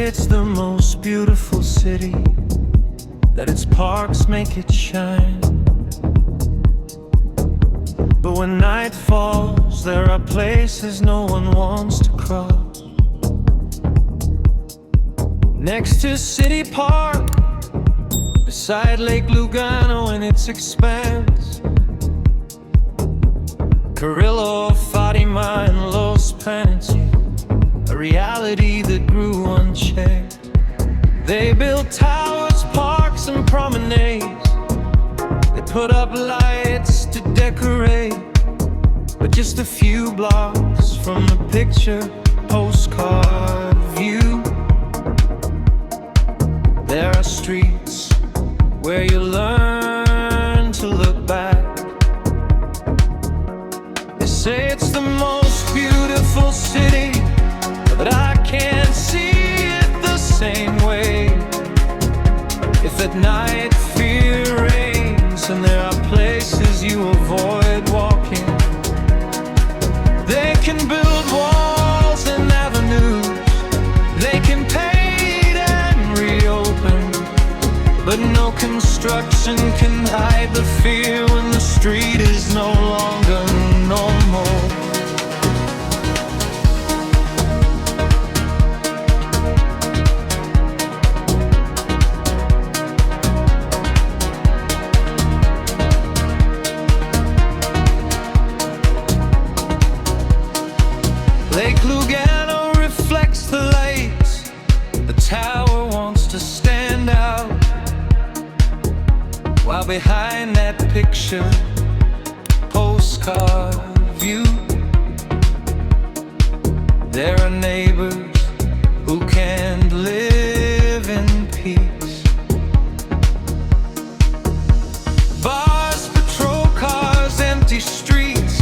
it's the most beautiful city, that its parks make it shine. But when night falls, there are places no one wants to cross. Next to City Park, beside Lake Lugano in its expanse, Carrillo, Fátima and Los Piletones, a reality that grew unchecked. They built towers, parks and promenades. They put up lights to decorate. But just a few blocks from the picture postcard view, there are streets where you learn to look back. They say it's the most beautiful city, but I can't see it the same way. If at night fear reigns and there are places you avoid walking, they can build walls and avenues, they can paint and reopen, but no construction can hide the fear when the street is no longer normal. Lake Lugano reflects the lights. The tower wants to stand out, while behind that picture postcard view, there are neighbors who can't live in peace. Bars, patrol cars, empty streets,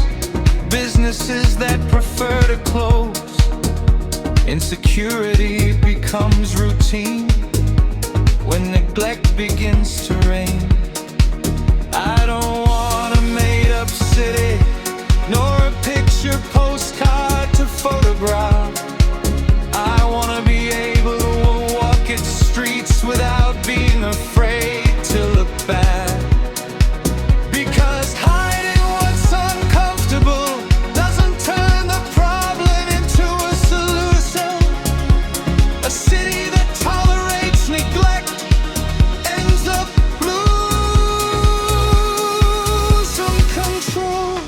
businesses that prefer to close. Insecurity becomes routine when neglect begins to reign. I don't want a made-up city, nor a picture postcard to photograph. I want to be able to walk its streets without being afraid to look back. Because hiding what's uncomfortable doesn't turn the problem into a solution. A city that tolerates neglect ends up losing control.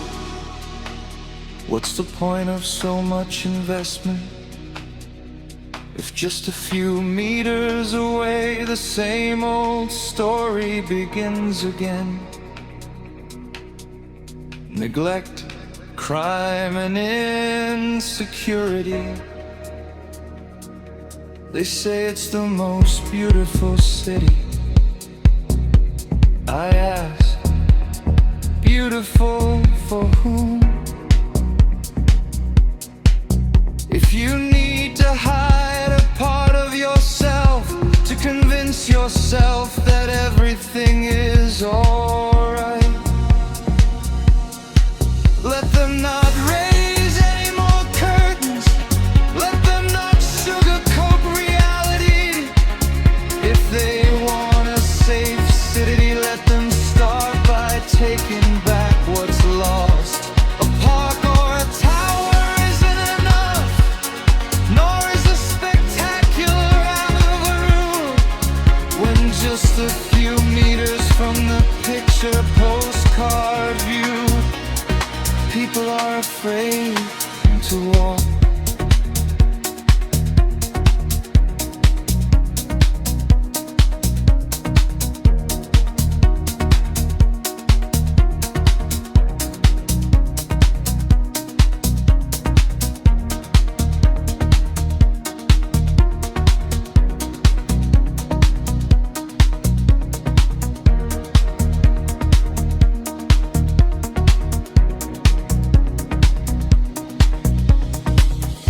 What's the point of so much investment if just a few meters away the same old story begins again? Neglect, crime and insecurity. They say it's the most beautiful city. I ask, beautiful for whom? If you need to hide a part of yourself to convince yourself